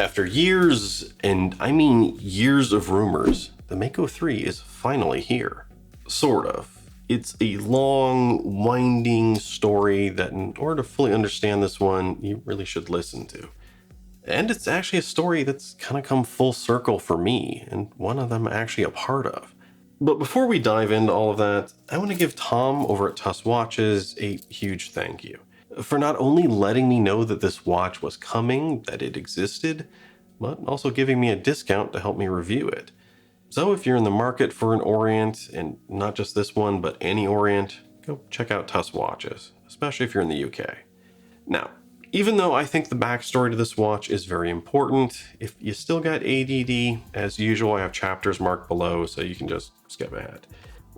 After years, and I mean years of rumors, the Mako 3 is finally here. Sort of. It's a long, winding story that in order to fully understand this one, you really should listen to. And it's actually a story that's kind of come full circle for me, and one of them actually a part of. But before we dive into all of that, I want to give Tom over at TUS Watches a huge thank you for not only letting me know that this watch was coming, that it existed, but also giving me a discount to help me review it. So if you're in the market for an Orient, and not just this one, but any Orient, go check out TUS Watches, especially if you're in the UK. Now, even though I think the backstory to this watch is very important, if you still got ADD, as usual, I have chapters marked below, so you can just skip ahead.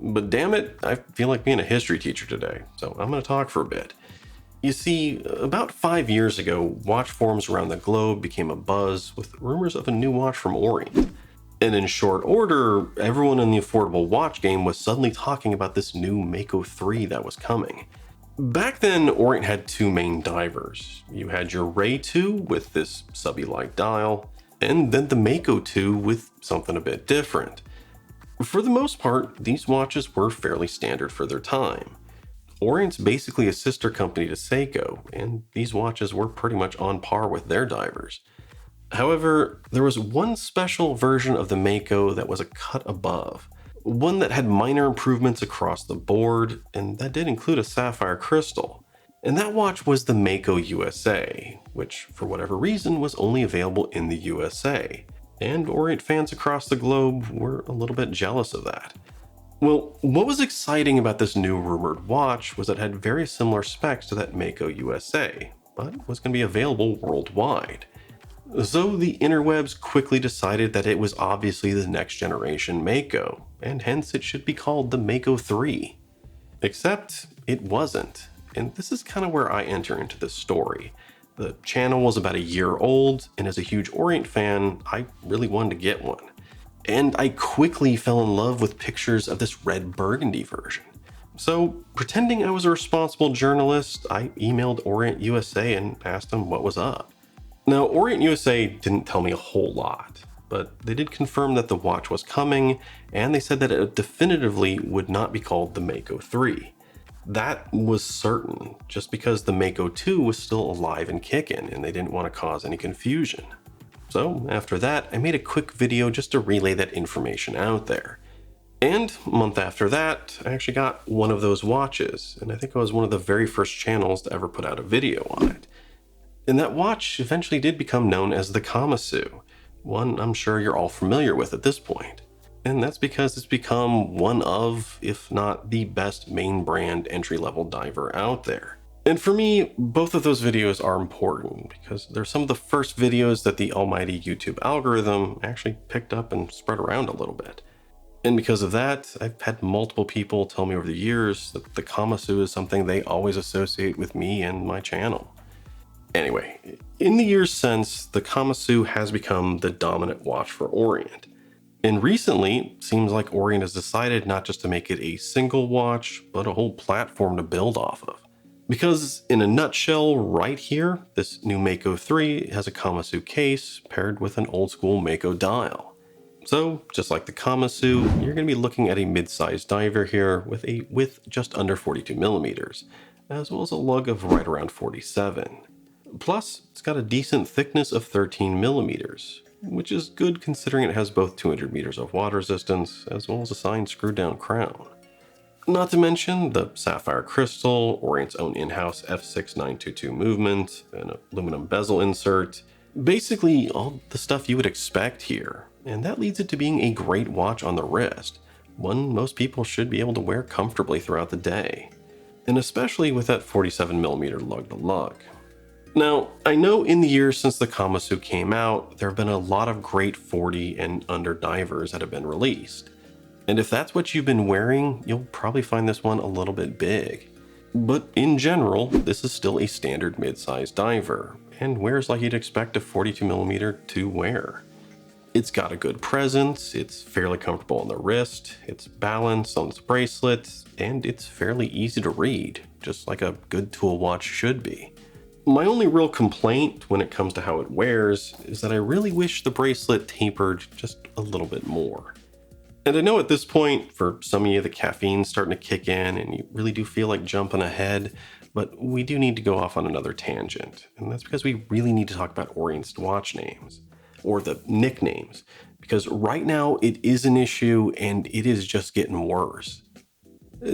But damn it, I feel like being a history teacher today, so I'm going to talk for a bit. You see, about 5 years ago, watch forums around the globe became abuzz with rumors of a new watch from Orient. And in short order, everyone in the affordable watch game was suddenly talking about this new Mako 3 that was coming. Back then, Orient had two main divers. You had your Ray 2 with this subby-like dial, and then the Mako 2 with something a bit different. For the most part, these watches were fairly standard for their time. Orient's basically a sister company to Seiko, and these watches were pretty much on par with their divers. However, there was one special version of the Mako that was a cut above, one that had minor improvements across the board, and that did include a sapphire crystal. And that watch was the Mako USA, which for whatever reason was only available in the USA, and Orient fans across the globe were a little bit jealous of that. Well, what was exciting about this new rumored watch was it had very similar specs to that Mako USA, but was going to be available worldwide. So the interwebs quickly decided that it was obviously the next generation Mako, and hence it should be called the Mako 3. Except it wasn't, and this is kind of where I enter into this story. The channel was about a year old, and as a huge Orient fan, I really wanted to get one. And I quickly fell in love with pictures of this red burgundy version. So, pretending I was a responsible journalist, I emailed Orient USA and asked them what was up. Now, Orient USA didn't tell me a whole lot, but they did confirm that the watch was coming, and they said that it definitively would not be called the Mako 3. That was certain, just because the Mako 2 was still alive and kicking, and they didn't want to cause any confusion. So after that, I made a quick video just to relay that information out there. And a month after that, I actually got one of those watches, and I think I was one of the very first channels to ever put out a video on it. And that watch eventually did become known as the Kamasu, one I'm sure you're all familiar with at this point. And that's because it's become one of, if not the best main brand entry-level diver out there. And for me, both of those videos are important because they're some of the first videos that the almighty YouTube algorithm actually picked up and spread around a little bit. And because of that, I've had multiple people tell me over the years that the Kamasu is something they always associate with me and my channel. Anyway, in the years since, the Kamasu has become the dominant watch for Orient. And recently, it seems like Orient has decided not just to make it a single watch, but a whole platform to build off of. Because in a nutshell, right here, this new Mako 3 has a Kamasu case paired with an old school Mako dial. So, just like the Kamasu, you're going to be looking at a mid-sized diver here with a width just under 42 millimeters, as well as a lug of right around 47. Plus, it's got a decent thickness of 13 millimeters, which is good considering it has both 200 meters of water resistance, as well as a signed screwed down crown. Not to mention the sapphire crystal, Orient's own in-house F6922 movement, an aluminum bezel insert, basically all the stuff you would expect here. And that leads it to being a great watch on the wrist, one most people should be able to wear comfortably throughout the day. And especially with that 47mm lug-to-lug. Now, I know in the years since the Kamasu came out, there have been a lot of great 40 and under divers that have been released. And if that's what you've been wearing, you'll probably find this one a little bit big. But in general, this is still a standard mid-sized diver, and wears like you'd expect a 42mm to wear. It's got a good presence, it's fairly comfortable on the wrist, it's balanced on its bracelet, and it's fairly easy to read, just like a good tool watch should be. My only real complaint when it comes to how it wears is that I really wish the bracelet tapered just a little bit more. And I know at this point, for some of you, the caffeine's starting to kick in and you really do feel like jumping ahead, but we do need to go off on another tangent. And that's because we really need to talk about Orient's watch names, or the nicknames, because right now it is an issue and it is just getting worse.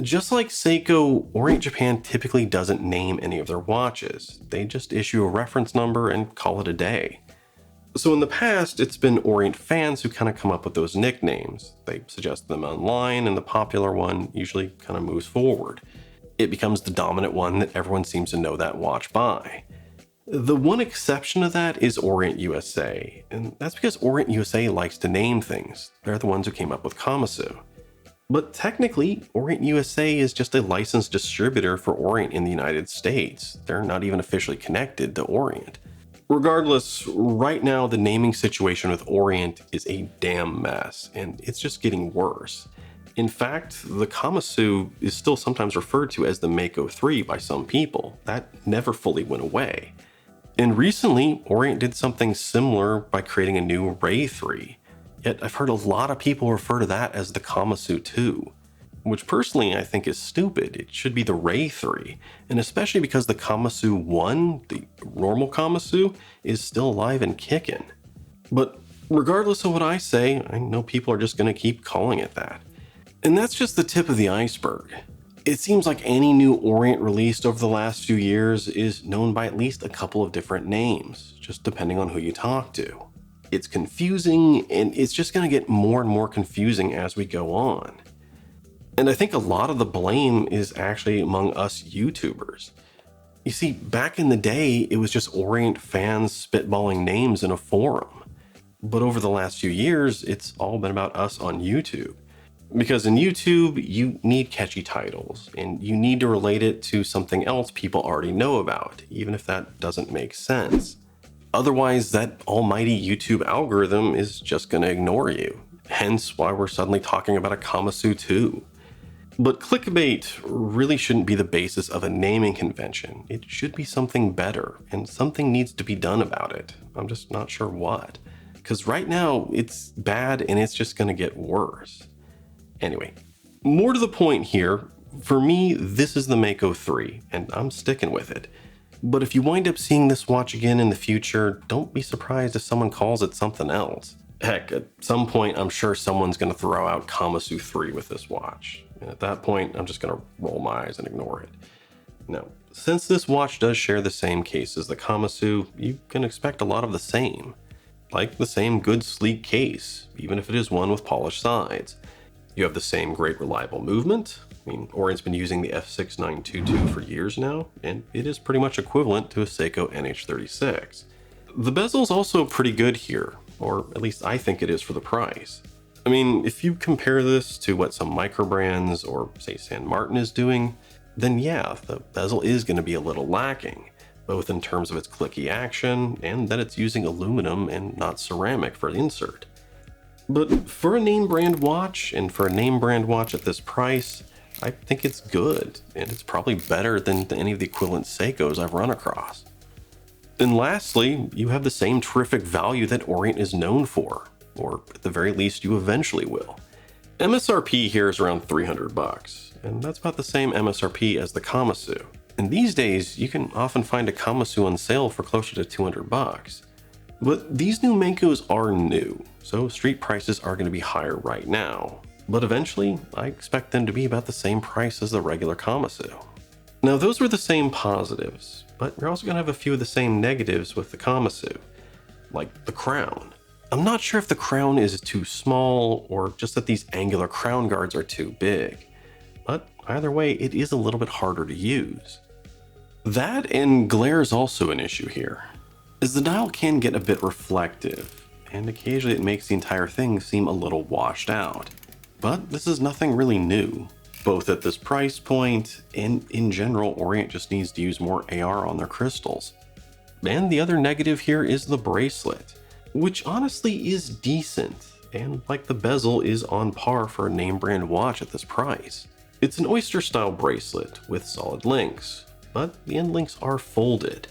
Just like Seiko, Orient Japan typically doesn't name any of their watches. They just issue a reference number and call it a day. So in the past, it's been Orient fans who kind of come up with those nicknames. They suggest them online, and the popular one usually kind of moves forward. It becomes the dominant one that everyone seems to know that watch by. The one exception to that is Orient USA, and that's because Orient USA likes to name things. They're the ones who came up with Kamasu. But technically, Orient USA is just a licensed distributor for Orient in the United States. They're not even officially connected to Orient. Regardless, right now the naming situation with Orient is a damn mess, and it's just getting worse. In fact, the Kamasu is still sometimes referred to as the Mako III by some people. That never fully went away. And recently, Orient did something similar by creating a new Ray 3. Yet I've heard a lot of people refer to that as the Kamasu 2, which personally I think is stupid. It should be the Ray 3, and especially because the Kamasu 1, the normal Kamasu, is still alive and kicking. But regardless of what I say, I know people are just going to keep calling it that. And that's just the tip of the iceberg. It seems like any new Orient released over the last few years is known by at least a couple of different names, just depending on who you talk to. It's confusing, and it's just going to get more and more confusing as we go on. And I think a lot of the blame is actually among us YouTubers. You see, back in the day, it was just Orient fans spitballing names in a forum. But over the last few years, it's all been about us on YouTube. Because in YouTube, you need catchy titles, and you need to relate it to something else people already know about, even if that doesn't make sense. Otherwise, that almighty YouTube algorithm is just going to ignore you. Hence why we're suddenly talking about a Kamasu 2. But clickbait really shouldn't be the basis of a naming convention. It should be something better, and something needs to be done about it. I'm just not sure what. Because right now, it's bad and it's just going to get worse. Anyway, more to the point here, for me, this is the Mako 3, and I'm sticking with it. But if you wind up seeing this watch again in the future, don't be surprised if someone calls it something else. Heck, at some point, I'm sure someone's going to throw out Kamasu 3 with this watch. And at that point, I'm just going to roll my eyes and ignore it. Now, since this watch does share the same case as the Kamasu, you can expect a lot of the same. Like the same good sleek case, even if it is one with polished sides. You have the same great reliable movement. I mean, Orient's been using the F6922 for years now, and it is pretty much equivalent to a Seiko NH36. The bezel's also pretty good here, or at least I think it is for the price. I mean, if you compare this to what some micro brands or say San Martin is doing, then yeah, the bezel is going to be a little lacking, both in terms of its clicky action and that it's using aluminum and not ceramic for the insert. But for a name brand watch, and for a name brand watch at this price, I think it's good, and it's probably better than any of the equivalent Seikos I've run across. And lastly, you have the same terrific value that Orient is known for, or at the very least you eventually will. MSRP here is around $300, and that's about the same MSRP as the Kamasu. And these days, you can often find a Kamasu on sale for closer to $200. But these new Makos are new, so street prices are going to be higher right now. But eventually, I expect them to be about the same price as the regular Kamasu. Now those were the same positives, but you're also going to have a few of the same negatives with the Kamasu, like the crown. I'm not sure if the crown is too small or just that these angular crown guards are too big, but either way, it is a little bit harder to use. That and glare is also an issue here, as the dial can get a bit reflective, and occasionally it makes the entire thing seem a little washed out. But this is nothing really new, both at this price point and in general. Orient just needs to use more AR on their crystals. And the other negative here is the bracelet, which honestly is decent, and like the bezel is on par for a name brand watch at this price. It's an oyster style bracelet with solid links, but the end links are folded.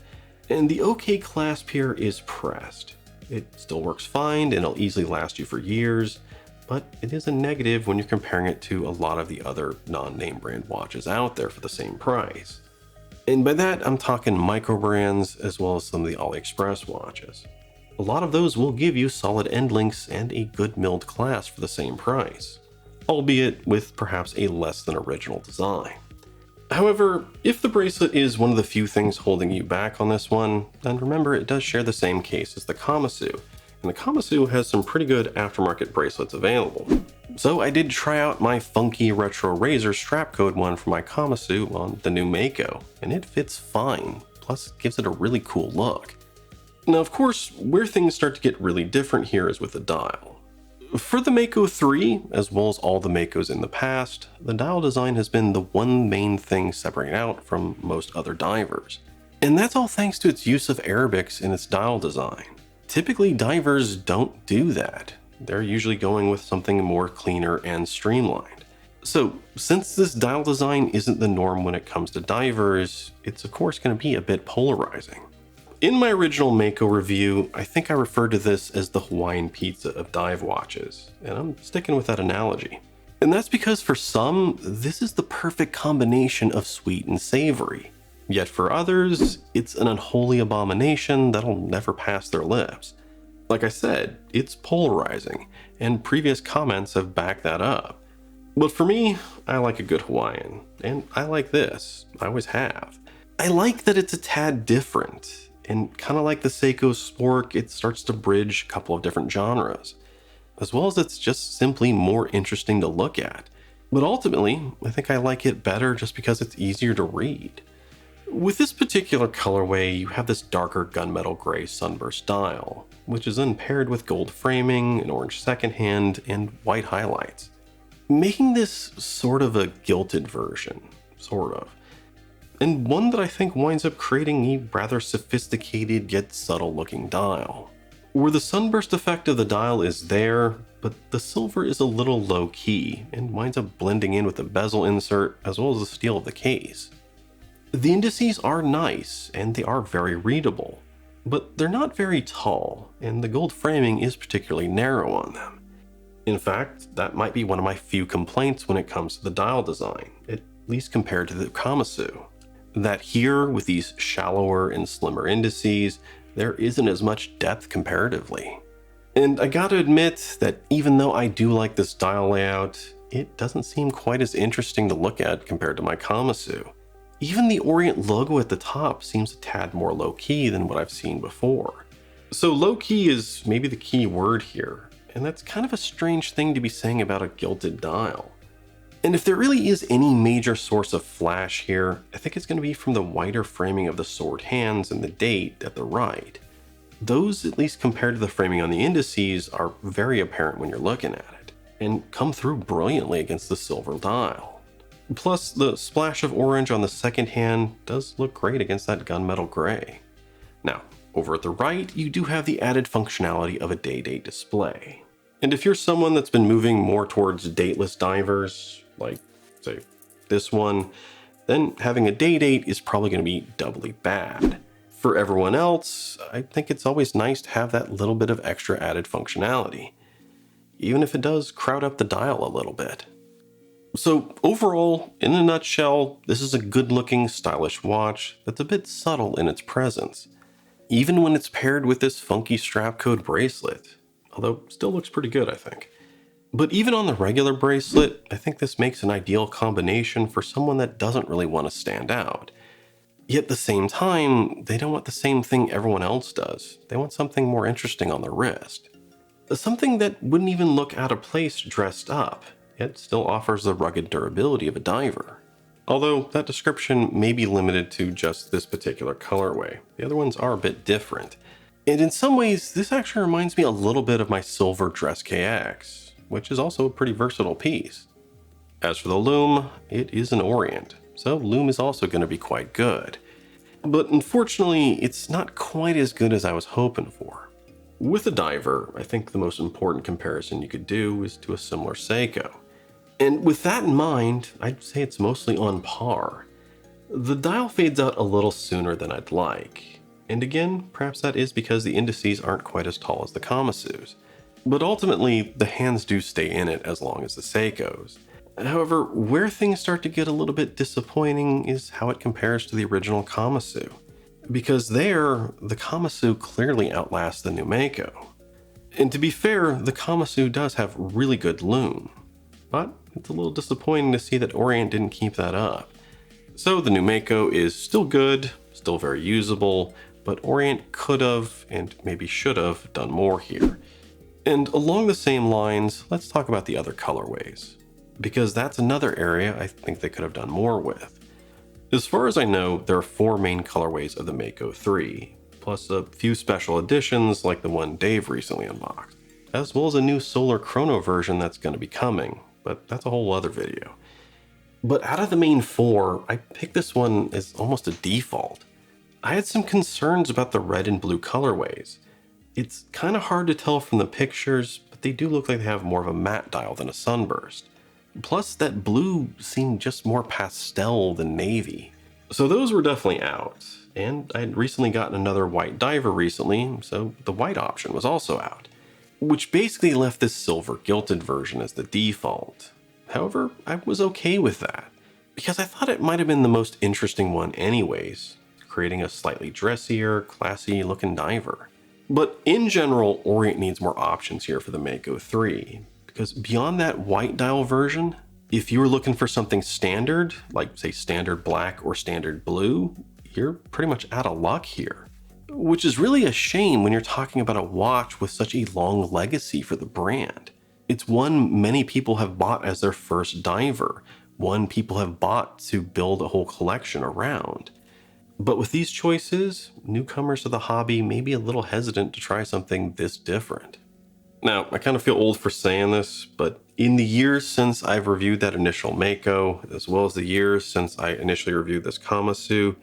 And the OK clasp here is pressed. It still works fine and it'll easily last you for years, but it is a negative when you're comparing it to a lot of the other non-name brand watches out there for the same price. And by that, I'm talking micro brands as well as some of the AliExpress watches. A lot of those will give you solid end links and a good milled clasp for the same price, albeit with perhaps a less than original design. However, if the bracelet is one of the few things holding you back on this one, then remember it does share the same case as the Kamasu, and the Kamasu has some pretty good aftermarket bracelets available. So I did try out my funky retro razor strap code one for my Kamasu on the new Mako, and it fits fine, plus it gives it a really cool look. Now of course, where things start to get really different here is with the dial. For the Mako 3, as well as all the Makos in the past, the dial design has been the one main thing separating out from most other divers. And that's all thanks to its use of Arabics in its dial design. Typically, divers don't do that. They're usually going with something more cleaner and streamlined. So, since this dial design isn't the norm when it comes to divers, it's of course going to be a bit polarizing. In my original Mako review, I think I referred to this as the Hawaiian pizza of dive watches, and I'm sticking with that analogy. And that's because for some, this is the perfect combination of sweet and savory. Yet for others, it's an unholy abomination that'll never pass their lips. Like I said, it's polarizing, and previous comments have backed that up. But for me, I like a good Hawaiian, and I like this. I always have. I like that it's a tad different. And kind of like the Seiko Spork, it starts to bridge a couple of different genres, as well as it's just simply more interesting to look at. But ultimately, I think I like it better just because it's easier to read. With this particular colorway, you have this darker gunmetal gray sunburst dial, which is then paired with gold framing, an orange second hand, and white highlights, making this sort of a gilded version, sort of. And one that I think winds up creating a rather sophisticated yet subtle looking dial, where the sunburst effect of the dial is there, but the silver is a little low key and winds up blending in with the bezel insert as well as the steel of the case. The indices are nice and they are very readable, but they're not very tall, and the gold framing is particularly narrow on them. In fact, that might be one of my few complaints when it comes to the dial design, at least compared to the Kamasu. That here, with these shallower and slimmer indices, there isn't as much depth comparatively. And I gotta admit that even though I do like this dial layout, it doesn't seem quite as interesting to look at compared to my Kamasu. Even the Orient logo at the top seems a tad more low-key than what I've seen before. So low-key is maybe the key word here, and that's kind of a strange thing to be saying about a gilded dial. And if there really is any major source of flash here, I think it's going to be from the wider framing of the sword hands and the date at the right. Those, at least compared to the framing on the indices, are very apparent when you're looking at it, and come through brilliantly against the silver dial. Plus, the splash of orange on the second hand does look great against that gunmetal gray. Now, over at the right, you do have the added functionality of a day-date display. And if you're someone that's been moving more towards dateless divers, like, say, this one, then having a day date is probably going to be doubly bad. For everyone else, I think it's always nice to have that little bit of extra added functionality, even if it does crowd up the dial a little bit. So overall, in a nutshell, this is a good-looking, stylish watch that's a bit subtle in its presence, even when it's paired with this funky strap code bracelet, although still looks pretty good, I think. But even on the regular bracelet, I think this makes an ideal combination for someone that doesn't really want to stand out. Yet at the same time, they don't want the same thing everyone else does. They want something more interesting on their wrist. Something that wouldn't even look out of place dressed up, yet still offers the rugged durability of a diver. Although that description may be limited to just this particular colorway. The other ones are a bit different. And in some ways, this actually reminds me a little bit of my silver Dress KX, which is also a pretty versatile piece. As for the LUME, it is an Orient, so LUME is also going to be quite good. But unfortunately, it's not quite as good as I was hoping for. With a diver, I think the most important comparison you could do is to a similar Seiko. And with that in mind, I'd say it's mostly on par. The dial fades out a little sooner than I'd like, And again, perhaps that is because the indices aren't quite as tall as the Kamasu's. But ultimately, the hands do stay in it as long as the Seikos. However, where things start to get a little bit disappointing is how it compares to the original Kamasu. Because there, the Kamasu clearly outlasts the Numeko. And to be fair, the Kamasu does have really good LUME. But it's a little disappointing to see that Orient didn't keep that up. So the Numeko is still good, still very usable, but Orient could have, and maybe should have, done more here. And along the same lines, let's talk about the other colorways, because that's another area I think they could have done more with. As far as I know, there are 4 main colorways of the Mako 3, plus a few special editions like the one Dave recently unlocked, as well as a new solar chrono version that's going to be coming, but that's a whole other video. But out of the main 4, I picked this one as almost a default. I had some concerns about the red and blue colorways. It's kind of hard to tell from the pictures, but they do look like they have more of a matte dial than a sunburst. Plus, that blue seemed just more pastel than navy. So those were definitely out. And I had recently gotten another white diver recently, so the white option was also out. Which basically left this silver gilded version as the default. However, I was okay with that, because I thought it might have been the most interesting one anyways, creating a slightly dressier, classy looking diver. But in general, Orient needs more options here for the Mako 3, because beyond that white dial version, if you were looking for something standard, like say standard black or standard blue, you're pretty much out of luck here. Which is really a shame when you're talking about a watch with such a long legacy for the brand. It's one many people have bought as their first diver, one people have bought to build a whole collection around. But with these choices, newcomers to the hobby may be a little hesitant to try something this different. Now, I kind of feel old for saying this, but in the years since I've reviewed that initial Mako, as well as the years since I initially reviewed this Kamasu,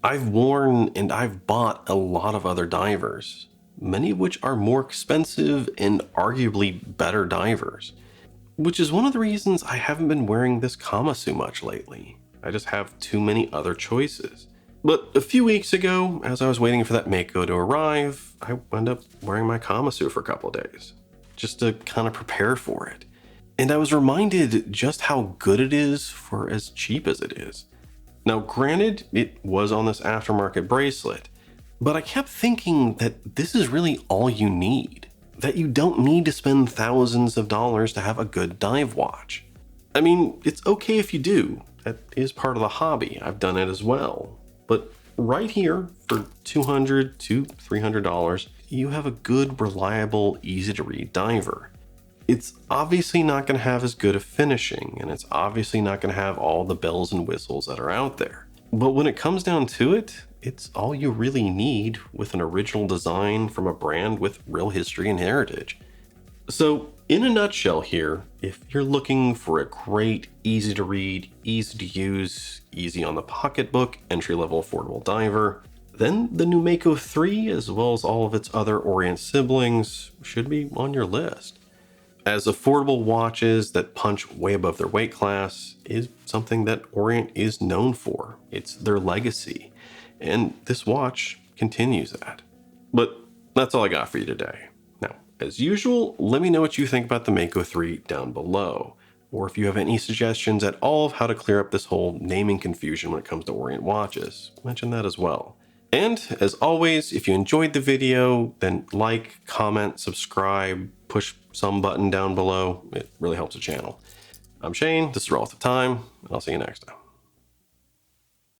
I've worn and I've bought a lot of other divers, many of which are more expensive and arguably better divers, which is one of the reasons I haven't been wearing this Kamasu much lately. I just have too many other choices. But a few weeks ago, as I was waiting for that Mako to arrive, I wound up wearing my Kamasu for a couple of days, just to kind of prepare for it. And I was reminded just how good it is for as cheap as it is. Now, granted, it was on this aftermarket bracelet, but I kept thinking that this is really all you need, that you don't need to spend thousands of dollars to have a good dive watch. I mean, it's okay if you do. That is part of the hobby. I've done it as well. But right here, for $200 to $300, you have a good, reliable, easy-to-read diver. It's obviously not going to have as good a finishing, and it's obviously not going to have all the bells and whistles that are out there. But when it comes down to it, it's all you really need with an original design from a brand with real history and heritage. So, in a nutshell here, if you're looking for a great, easy to read, easy to use, easy on the pocketbook, entry-level affordable diver, then the new Mako 3, as well as all of its other Orient siblings, should be on your list. As affordable watches that punch way above their weight class is something that Orient is known for. It's their legacy, and this watch continues that. But that's all I got for you today. Now, as usual, let me know what you think about the Mako 3 down below, or if you have any suggestions at all of how to clear up this whole naming confusion when it comes to Orient watches, mention that as well. And as always, if you enjoyed the video, then like, comment, subscribe, push some button down below. It really helps the channel. I'm Shane, this is Relative Time, and I'll see you next time.